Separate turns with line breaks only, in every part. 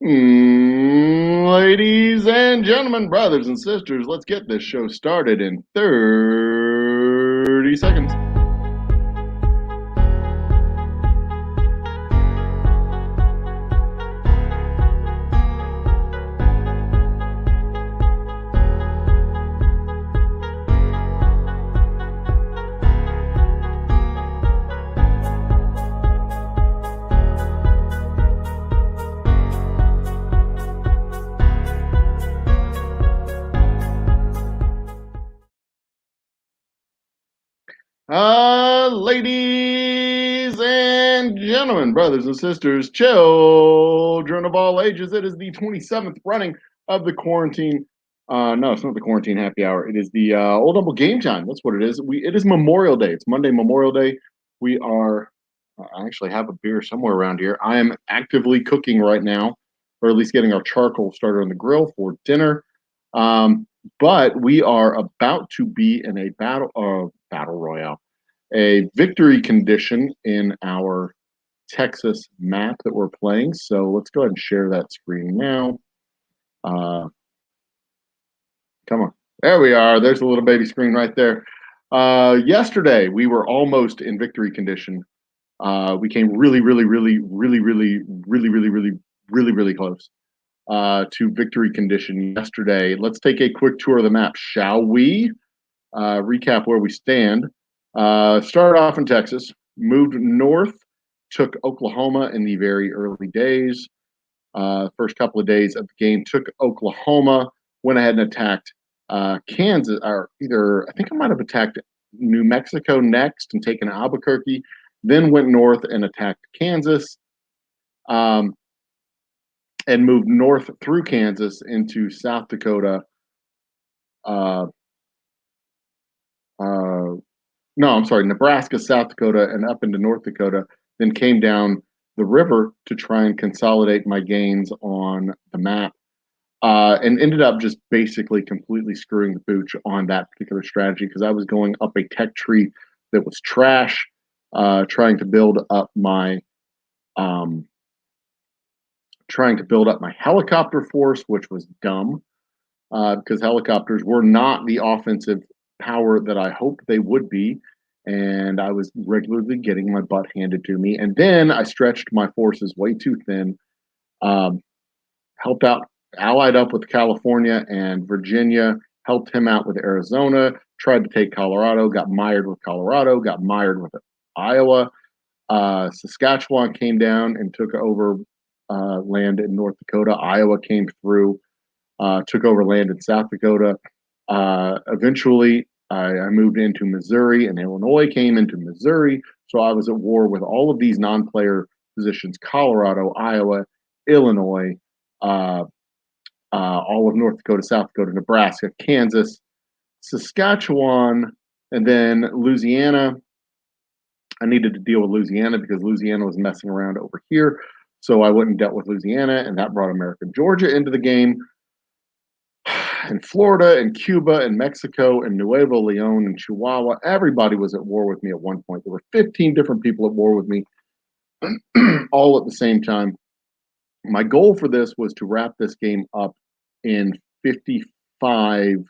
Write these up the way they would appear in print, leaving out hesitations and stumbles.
Ladies and gentlemen, brothers and sisters, let's get this show started in 30 seconds. Ladies and gentlemen, brothers and sisters, children of all ages, it is the 27th running of the quarantine. No, it's not the quarantine happy hour. It is the Old Humble Game Time. That's what it is. It is Memorial Day. It's Monday, Memorial Day. We are. I actually have a beer somewhere around here. I am actively cooking right now, or at least getting our charcoal started on the grill for dinner. But we are about to be in a battle royale, a victory condition in our Texas map that we're playing. So let's go ahead and share that screen now. Come on. There we are. There's a little baby screen right there. Yesterday, we were almost in victory condition. We came really close to victory condition yesterday. Let's take a quick tour of the map, shall we? Recap where we stand. Started off in Texas, moved north, took Oklahoma in the very early days. First couple of days of the game, took Oklahoma, went ahead and attacked Kansas, or I think I might have attacked New Mexico next and taken Albuquerque, then went north and attacked Kansas, and moved north through Kansas into South Dakota. No, I'm sorry, Nebraska, South Dakota, and up into North Dakota, then came down the river to try and consolidate my gains on the map, and ended up just basically completely screwing the pooch on that particular strategy because I was going up a tech tree that was trash, trying to build up my helicopter force, which was dumb, because helicopters were not the offensive power that I hoped they would be, and I was regularly getting my butt handed to me. And then I stretched my forces way too thin, allied up with California and Virginia, helped him out with Arizona, tried to take Colorado, got mired with Colorado, got mired with Iowa. Saskatchewan came down and took over land in North Dakota. Iowa came through, took over land in South Dakota. Eventually, I moved into Missouri, and Illinois came into Missouri. So I was at war with all of these non-player positions: Colorado, Iowa, Illinois, all of North Dakota, South Dakota, Nebraska, Kansas, Saskatchewan, and then Louisiana. I needed to deal with Louisiana because Louisiana was messing around over here. So I went and dealt with Louisiana, and that brought American Georgia into the game. And Florida and Cuba and Mexico and Nuevo Leon and Chihuahua, everybody was at war with me at one point. There were 15 different people at war with me all at the same time. My goal for this was to wrap this game up in 55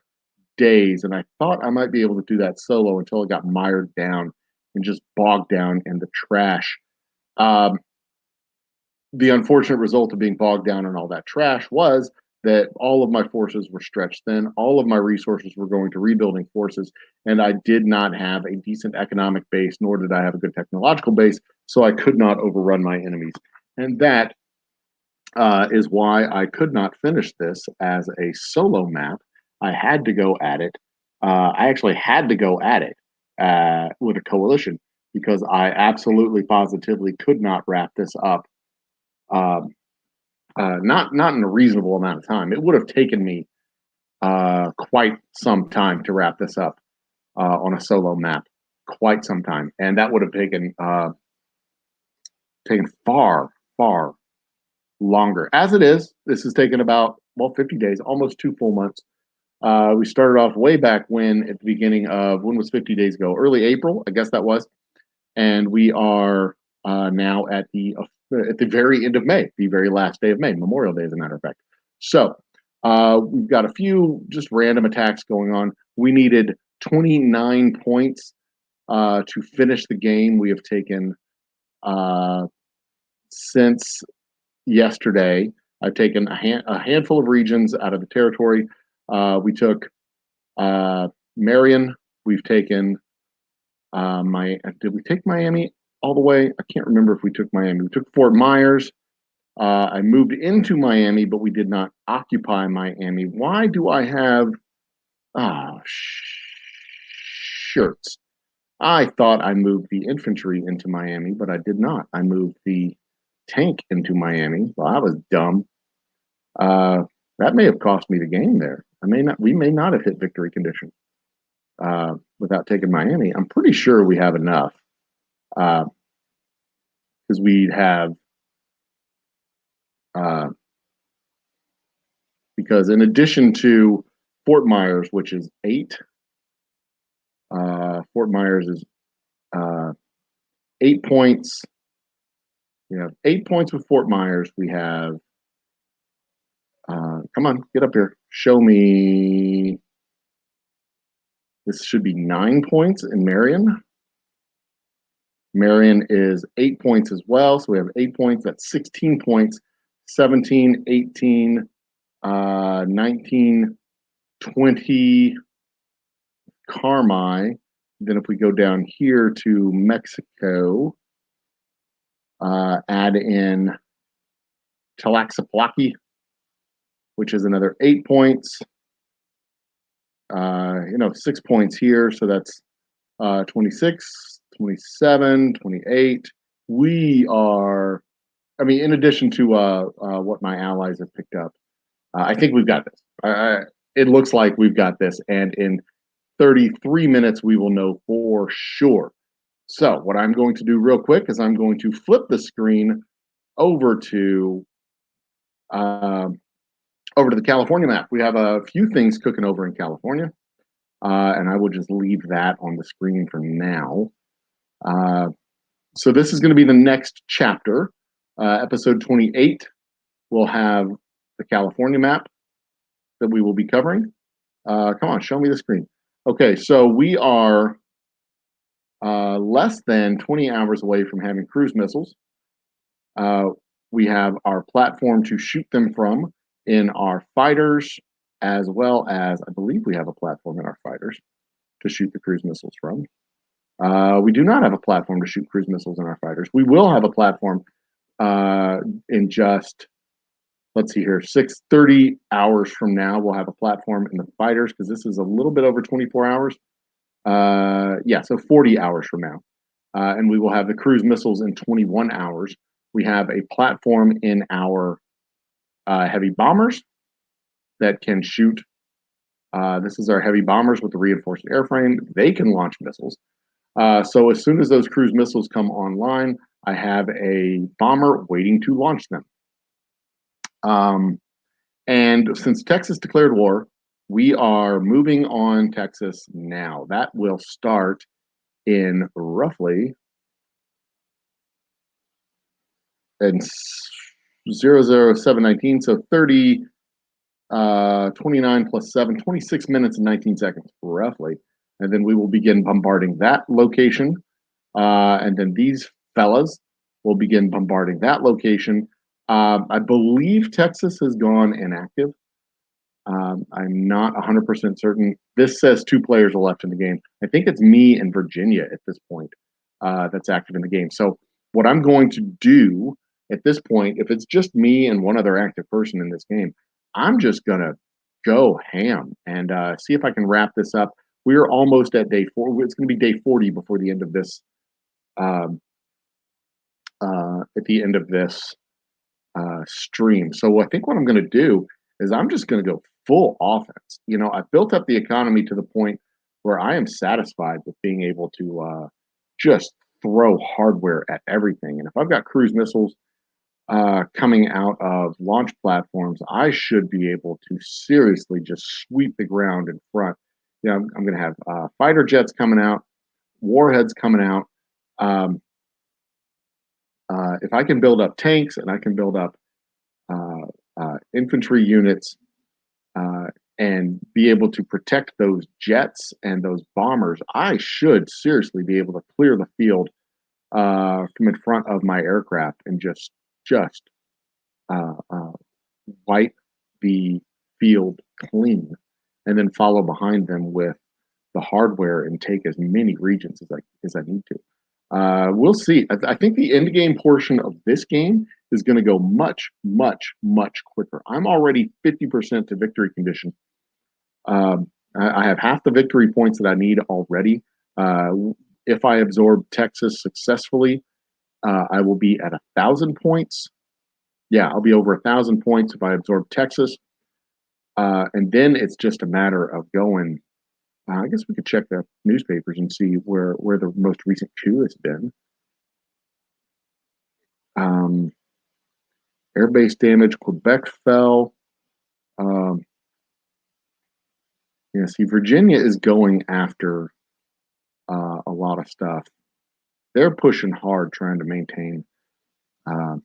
days, and I thought I might be able to do that solo until I got mired down and just bogged down in the trash. The unfortunate result of being bogged down in all that trash was that all of my forces were stretched thin. All of my resources were going to rebuilding forces, and I did not have a decent economic base, nor did I have a good technological base, so I could not overrun my enemies. And that is why I could not finish this as a solo map. I had to go at it. I actually had to go at it with a coalition because I absolutely positively could not wrap this up. Not in a reasonable amount of time. It would have taken me quite some time to wrap this up on a solo map, quite some time, and that would have taken far longer. As it is, this has taken about 50 days, almost 2 full months. We started off way back when, at the beginning of, when was 50 days ago? Early April, I guess that was, and we are now at the at the very end of May, the very last day of May, Memorial Day, as a matter of fact. So we've got a few just random attacks going on. We needed 29 points to finish the game. We have taken since yesterday. I've taken a handful of regions out of the territory. We took Marion. We've taken did we take Miami all the way? I can't remember if we took Miami. We took Fort Myers. I moved into Miami, but we did not occupy Miami. Why do I have shirts? I thought I moved the infantry into Miami, but I did not. I moved the tank into Miami. Well, I was dumb. That may have cost me the game there. We may not have hit victory condition without taking Miami. I'm pretty sure we have enough because we have because in addition to Fort Myers, which is 8, Fort Myers is 8 points. We have 8 points with Fort Myers. We have come on, get up here. Show me. This should be 9 points in Marion. Marion is 8 points as well. So we have 8 points. That's 16 points. 17, 18, 19, 20 Carmi. Then if we go down here to Mexico, add in Tlaxcalaki, which is another 8 points. 6 points here. So that's 26, 27, 28. We are, in addition to what my allies have picked up, I think we've got this. It looks like we've got this. And in 33 minutes, we will know for sure. So what I'm going to do real quick is I'm going to flip the screen over to the California map. We have a few things cooking over in California, and I will just leave that on the screen for now. So this is going to be the next chapter. Episode 28 will have the California map that we will be covering. Come on, show me the screen. Okay, so we are less than 20 hours away from having cruise missiles. We have our platform to shoot them from in our fighters, as well as, I believe we have a platform in our fighters to shoot the cruise missiles from. We do not have a platform to shoot cruise missiles in our fighters. We will have a platform in just, let's see here, 30 hours from now. We'll have a platform in the fighters because this is a little bit over 24 hours. So 40 hours from now. And we will have the cruise missiles in 21 hours. We have a platform in our heavy bombers that can shoot. This is our heavy bombers with the reinforced airframe. They can launch missiles. So as soon as those cruise missiles come online, I have a bomber waiting to launch them. And since Texas declared war, we are moving on Texas now. That will start in roughly in 00719, so 30, 29 plus 7, 26 minutes and 19 seconds, roughly. And then we will begin bombarding that location. And then these fellas will begin bombarding that location. I believe Texas has gone inactive. I'm not 100% certain. This says 2 players are left in the game. I think it's me and Virginia at this point that's active in the game. So what I'm going to do at this point, if it's just me and one other active person in this game, I'm just going to go ham and see if I can wrap this up. We're almost at day 4. It's going to be day 40 before the end of this. At the end of this stream. So I think what I'm going to do is I'm just going to go full offense. I've built up the economy to the point where I am satisfied with being able to just throw hardware at everything. And if I've got cruise missiles coming out of launch platforms, I should be able to seriously just sweep the ground in front. I'm going to have fighter jets coming out, warheads coming out. If I can build up tanks and I can build up infantry units uh, and be able to protect those jets and those bombers, I should seriously be able to clear the field from in front of my aircraft and just uh, uh, wipe the field clean, and then follow behind them with the hardware and take as many regions as I need to. We'll see. I think the end game portion of this game is going to go much, much, much quicker. I'm already 50% to victory condition. I have half the victory points that I need already. Uh, if I absorb Texas successfully, I will be at 1,000 points. Yeah, I'll be over 1,000 points if I absorb Texas. And then it's just a matter of going. I guess we could check the newspapers and see where the most recent coup has been. Um, Air base damage, Quebec fell. Um, yeah, see, Virginia is going after a lot of stuff. They're pushing hard trying to maintain. Uh,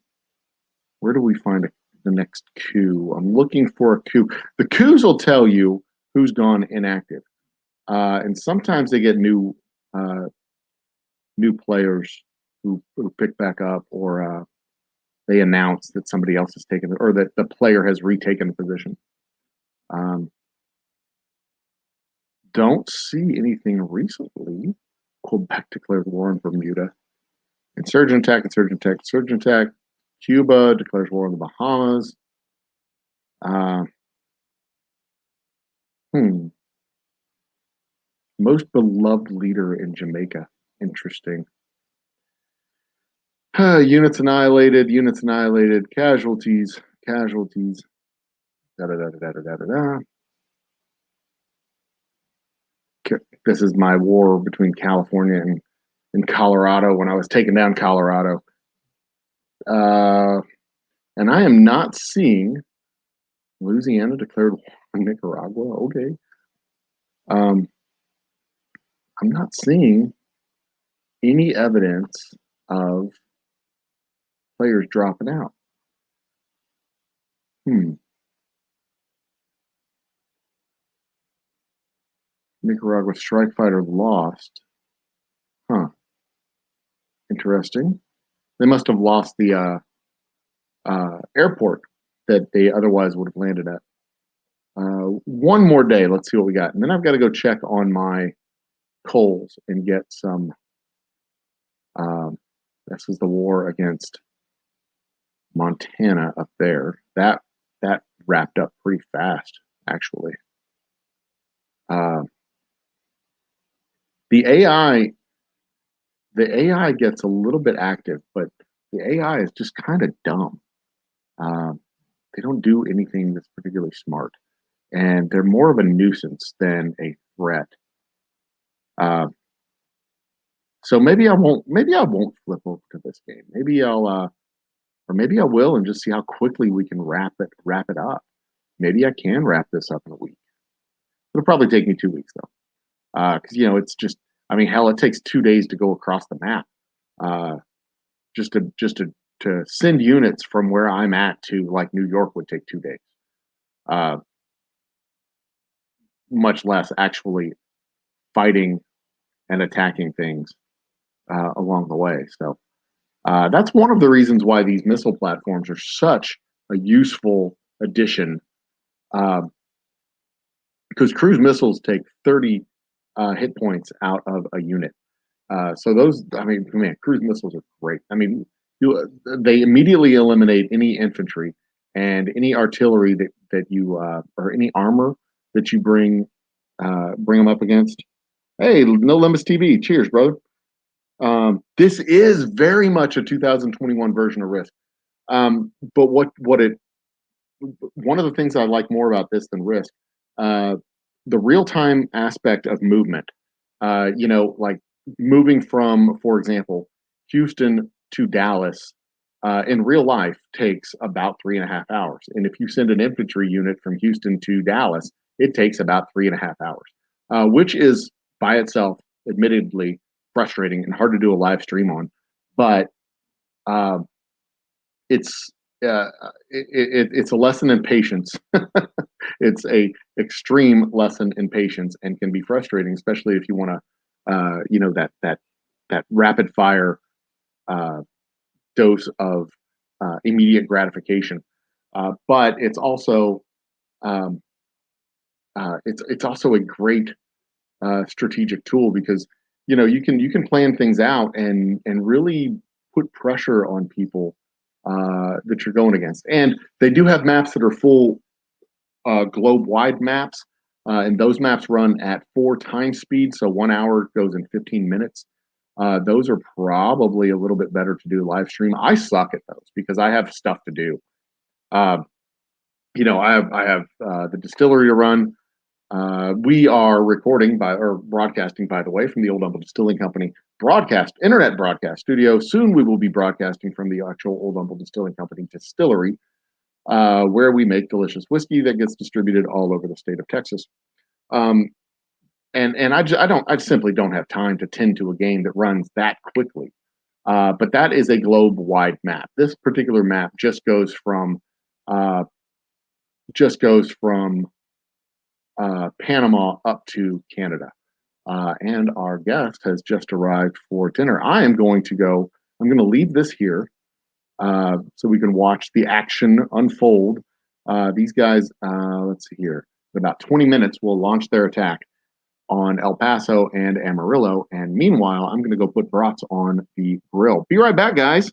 where do we find the next coup? I'm looking for a coup. The coups will tell you who's gone inactive. And sometimes they get uh, new players who pick back up, or they announce that somebody else has taken it, or that the player has retaken the position. Um, don't see anything recently. Quebec declared war on Bermuda. Insurgent attack, insurgent attack, insurgent attack. Cuba declares war on the Bahamas. Uh, hmm. Most beloved leader in Jamaica. Interesting. Units annihilated, units annihilated, casualties, casualties. Da da da da da da da da. This is my war between California and Colorado when I was taking down Colorado. And I am not seeing Louisiana declared war on Nicaragua. Okay. Um, I'm not seeing any evidence of players dropping out. Nicaragua strike fighter lost. Huh. Interesting. They must have lost the airport that they otherwise would have landed at. One more day. Let's see what we got. And then I've got to go check on my coals and get some. This is the war against Montana up there. That wrapped up pretty fast, actually. Uh, the AI the AI gets a little bit active, but the AI is just kind of dumb. Uh, they don't do anything that's particularly smart, and they're more of a nuisance than a threat. Uh, so maybe I won't. Maybe I won't flip over to this game. Maybe or maybe I will, and just see how quickly we can wrap it up. Maybe I can wrap this up in a week. It'll probably take me 2 weeks though, because it's just. I mean, hell, it takes 2 days to go across the map, uh, just to send units from where I'm at to like New York would take 2 days. Uh, much less actually fighting and attacking things along the way. So that's one of the reasons why these missile platforms are such a useful addition, uh, because cruise missiles take 30 hit points out of a unit. So those, I mean, man, cruise missiles are great. I mean, they immediately eliminate any infantry and any artillery that you or any armor that you bring them up against. Hey, No Limits TV, cheers, brother. This is very much a 2021 version of Risk. But what it one of the things I like more about this than Risk, uh, the real time aspect of movement. Like moving from, for example, Houston to Dallas in real life takes about 3.5 hours. And if you send an infantry unit from Houston to Dallas, it takes about 3.5 hours, which is by itself, admittedly, frustrating and hard to do a live stream on. But Uh, it's it's a lesson in patience. It's a extreme lesson in patience and can be frustrating, especially if you want to, that rapid fire uh, dose of immediate gratification. But it's also um, it's also a great strategic tool because you can plan things out and really put pressure on people that you're going against. And they do have maps that are full globe wide maps, and those maps run at 4 times speed, so 1 hour goes in 15 minutes. Those are probably a little bit better to do live stream. I suck at those because I have stuff to do. Uh, I have the distillery to run. We are recording by or broadcasting, by the way, from the Old Humble Distilling Company internet broadcast studio. Soon we will be broadcasting from the actual Old Humble Distilling Company distillery, where we make delicious whiskey that gets distributed all over the state of Texas. Um, and I simply don't have time to tend to a game that runs that quickly. But that is a globe wide map. This particular map uh, just goes from Panama up to Canada. And our guest has just arrived for dinner. I'm going to leave this here so we can watch the action unfold. These guys, let's see here, in about 20 minutes, will launch their attack on El Paso and Amarillo. And meanwhile, I'm going to go put brats on the grill. Be right back, guys.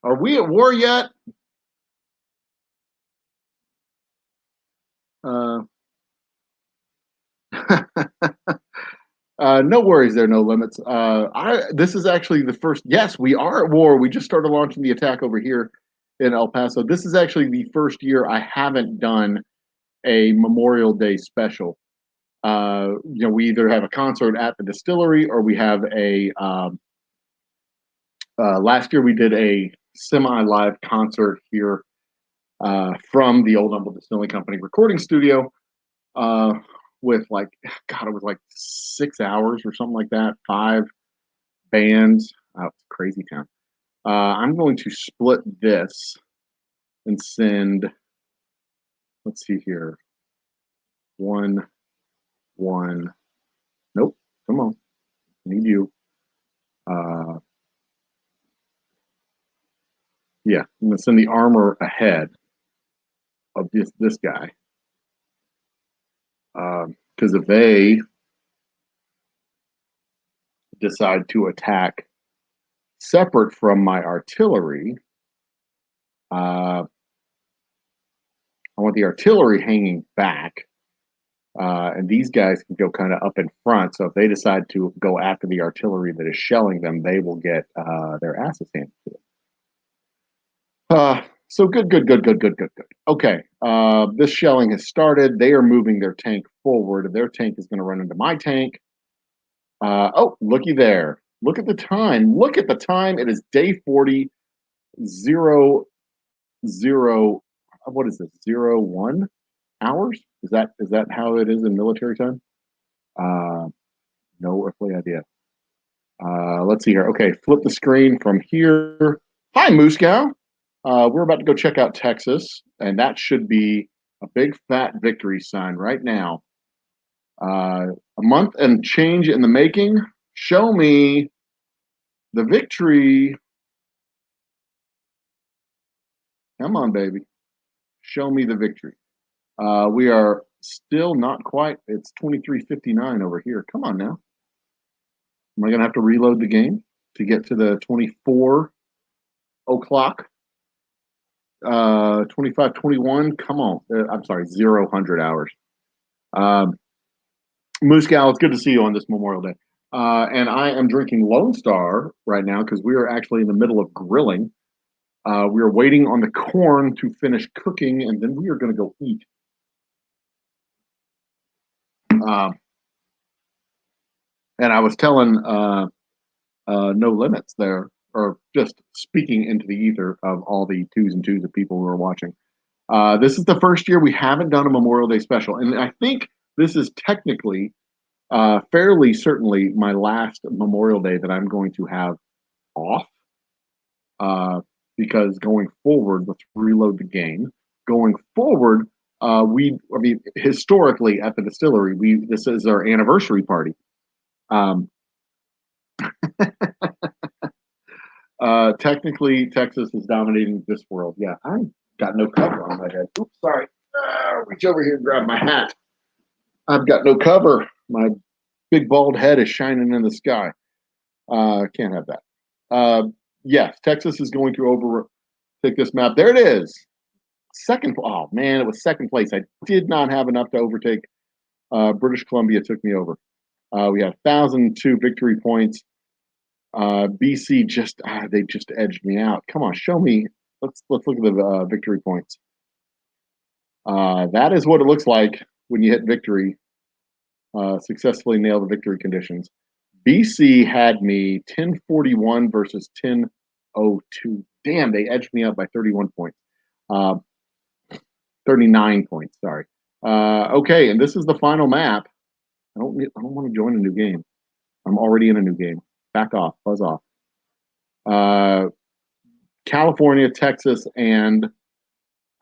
Are we at war yet? Uh, no worries there, no limits. This is actually the first. Yes, we are at war. We just started launching the attack over here in El Paso. This is actually the first year I haven't done a Memorial Day special. We either have a concert at the distillery or we have a. Last year we did a semi-live concert here from the Old Humble Distilling Company recording studio uh, with like, God, it was like 6 hours or something like that. 5 bands. Oh, it's crazy town. I'm going to split this and send. Let's see here. One, one. Nope. Come on. I need you. Uh, yeah, I'm gonna send the armor ahead of this guy because if they decide to attack separate from my artillery, I want the artillery hanging back, and these guys can go kind of up in front. So if they decide to go after the artillery that is shelling them, they will get their asses handed to them. So good, good, good, good, good, good, good. Okay, this shelling has started. They are moving their tank forward. Their tank is going to run into my tank. Oh, looky there. Look at the time. Look at the time. It is day 40, 0, 0. What is this? 01 hours? Is that how it is in military time? Uh, no earthly idea. Let's see here. Okay, flip the screen from here. Hi, Mooskow. We're about to go check out Texas, and that should be a big fat victory sign right now. A month and change in the making. Show me the victory. Come on, baby. Show me the victory. We are still not quite. It's 23:59 over here. Come on now. Am I going to have to reload the game to get to the 24 o'clock? 25, 21. Come on. I'm sorry, 0 100 hours. Moose Gal, it's good to see you on this Memorial Day. And I am drinking Lone Star right now because we are actually in the middle of grilling. We are waiting on the corn to finish cooking, and then we are going to go eat. And I was telling No Limits there, or just speaking into the ether of all the twos and twos of people who are watching. This is the first year we haven't done a Memorial Day special, and I think this is technically, fairly certainly, my last Memorial Day that I'm going to have off. Because going forward, let's reload the game. Going forward, historically at the distillery, this is our anniversary party. Technically, Texas is dominating this world. Yeah, I got no cover on my head. Oops, sorry. Reach over here and grab my hat. I've got no cover. My big bald head is shining in the sky. Can't have that. Yes, Texas is going to overtake this map. There it is. Second. Oh man, it was second place. I did not have enough to overtake. British Columbia took me over. We have 1,002 victory points. BC they just edged me out. Come on, show me. Let's look at the victory points. That is what it looks like when you hit victory. Successfully nail the victory conditions. BC had me 1041 versus 1002. Damn, they edged me up by 31 points. 39 points, sorry. Okay, and this is the final map. I don't want to join a new game. I'm already in a new game. Back off, buzz off. California, Texas, and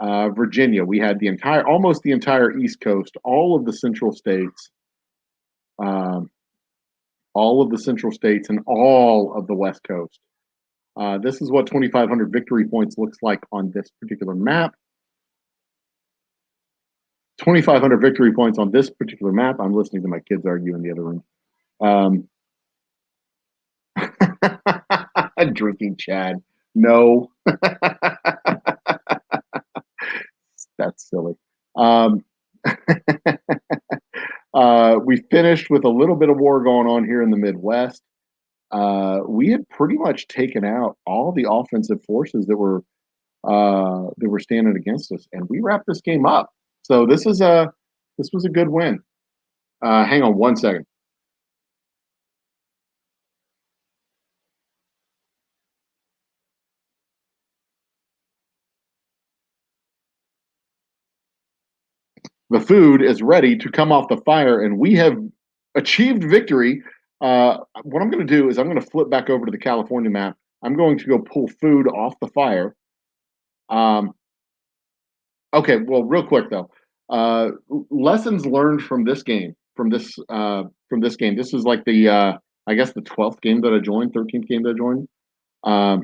Virginia. We had almost the entire East Coast, all of the central states, and all of the West Coast. This is what 2,500 victory points looks like on this particular map. 2,500 victory points on this particular map. I'm listening to my kids argue in the other room. Drinking Chad. No, that's silly. Um, we finished with a little bit of war going on here in the Midwest. We had pretty much taken out all the offensive forces that were standing against us, and we wrapped this game up. So this was a good win. Hang on one second. The food is ready to come off the fire, and we have achieved victory. What I'm going to do is I'm going to flip back over to the California map. I'm going to go pull food off the fire. Um, okay, well, real quick though, lessons learned from this game, from this game. This is like the I guess the 12th game that I joined, 13th game that I joined. Um,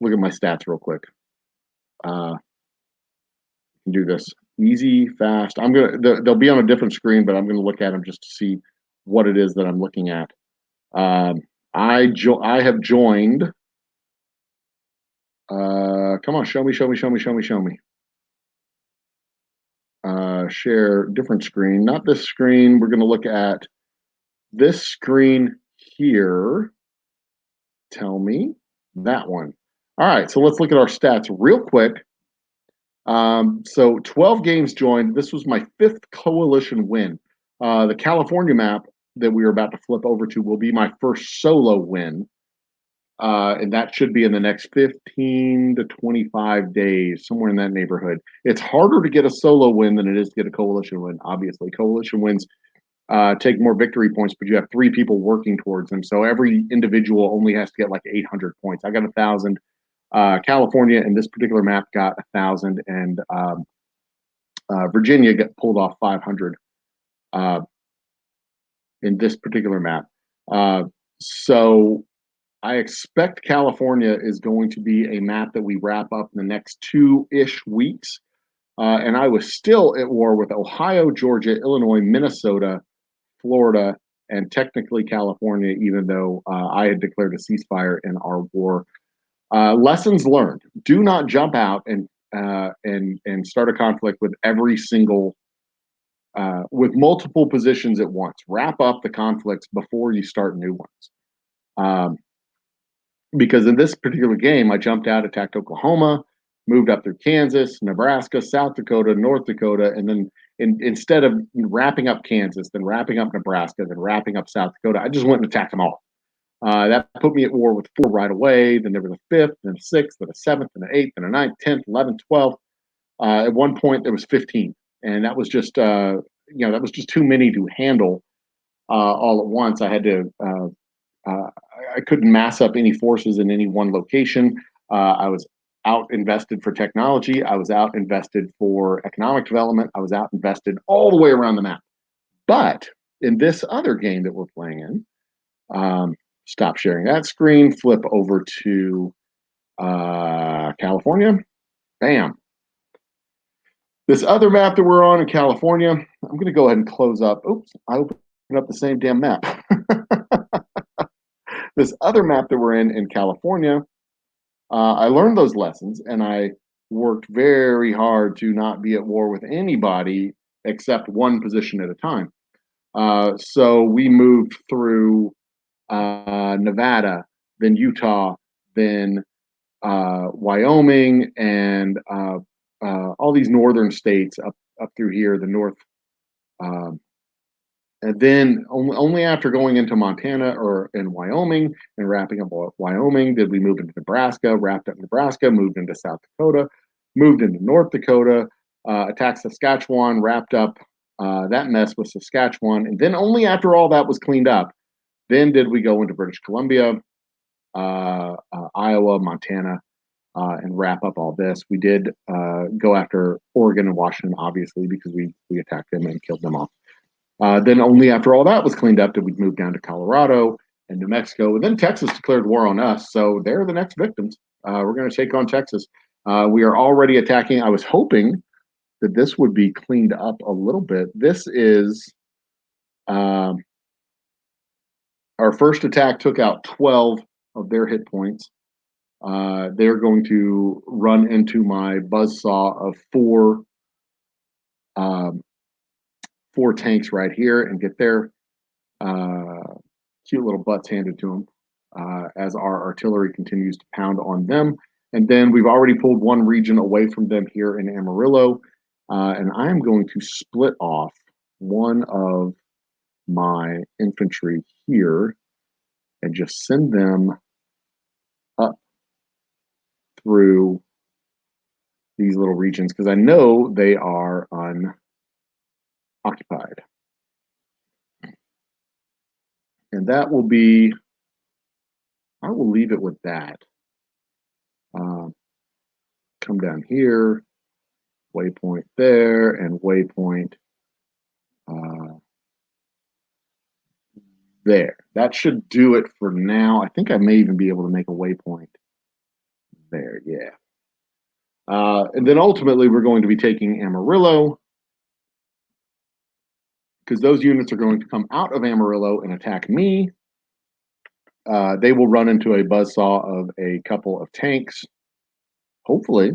Look at my stats real quick. Uh, do this easy, fast. They'll be on a different screen, but I'm gonna look at them just to see what it is that I'm looking at. Um, I have joined. Come on, show me, show me, show me, show me, show me. Share different screen, not this screen. We're gonna look at this screen here. Tell me that one. All right, so let's look at our stats real quick. So 12 games joined. This was my fifth coalition win. The California map that we are about to flip over to will be my first solo win. And that should be in the next 15 to 25 days, somewhere in that neighborhood. It's harder to get a solo win than it is to get a coalition win, obviously. Coalition wins take more victory points, but you have three people working towards them. So every individual only has to get like 800 points. I got 1,000. California in this particular map got 1,000, and Virginia got pulled off 500 uh, in this particular map. Uh, so I expect California is going to be a map that we wrap up in the next 2-ish weeks. And I was still at war with Ohio, Georgia, Illinois, Minnesota, Florida, and technically California, even though I had declared a ceasefire in our war. Lessons learned: do not jump out and start a conflict with every single with multiple positions at once. Wrap up the conflicts before you start new ones. Um, because in this particular game, I jumped out, attacked Oklahoma, moved up through Kansas, Nebraska, South Dakota, North Dakota, and then instead of wrapping up Kansas, then wrapping up Nebraska, then wrapping up South Dakota, I just went and attacked them all. That put me at war with four right away. Then there was a fifth, then a sixth, then a seventh, then an eighth, then a ninth, 10th, 11th, 12th. At one point, there was 15, and that was just that was just too many to handle all at once. I had to I couldn't mass up any forces in any one location. I was out invested for technology. I was out invested for economic development. I was out invested all the way around the map. But in this other game that we're playing in, stop sharing that screen, flip over to California. Bam. This other map that we're on in California, I'm going to go ahead and close up. Oops, I opened up the same damn map. This other map that we're in California, I learned those lessons and I worked very hard to not be at war with anybody except one position at a time. So we moved through Nevada, then Utah, then Wyoming, and all these northern states up through here, the north. Um, and then only after going into Montana or in Wyoming and wrapping up Wyoming did we move into Nebraska, wrapped up Nebraska, moved into South Dakota, moved into North Dakota, attacked Saskatchewan, wrapped up that mess with Saskatchewan. And then only after all that was cleaned up, then did we go into British Columbia, Iowa, Montana, and wrap up all this. We did go after Oregon and Washington, obviously, because we attacked them and killed them off. Then only after all that was cleaned up did we move down to Colorado and New Mexico. And then Texas declared war on us. So they're the next victims. We're going to take on Texas. We are already attacking. I was hoping that this would be cleaned up a little bit. This is our first attack took out 12 of their hit points. They're going to run into my buzzsaw of um, four tanks right here and get their uh, cute little butts handed to them as our artillery continues to pound on them. And then we've already pulled one region away from them here in Amarillo. And I am going to split off one of my infantry here and just send them up through these little regions because I know they are unoccupied. And that will be, I will leave it with that. Come down here, waypoint there, and waypoint uh, there. That should do it for now. I think I may even be able to make a waypoint there. Yeah. And then ultimately, we're going to be taking Amarillo because those units are going to come out of Amarillo and attack me. They will run into a buzzsaw of a couple of tanks. Hopefully,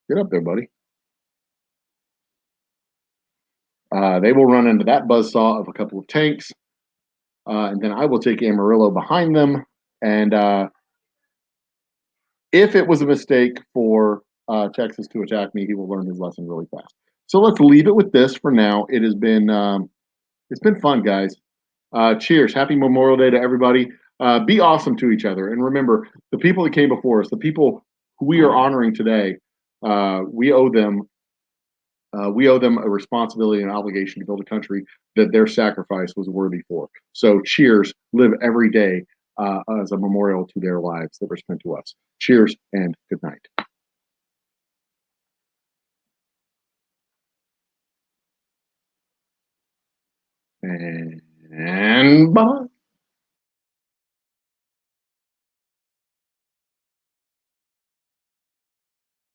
get up there, buddy. They will run into that buzzsaw of a couple of tanks. And then I will take Amarillo behind them. And if it was a mistake for Texas to attack me, he will learn his lesson really fast. So let's leave it with this for now. It's been fun, guys. Cheers! Happy Memorial Day to everybody. Be awesome to each other, and remember the people that came before us, the people who we are honoring today. We owe them. We owe them a responsibility and obligation to build a country that their sacrifice was worthy for. So, cheers! Live every day as a memorial to their lives that were spent to us. Cheers and good night. And bye.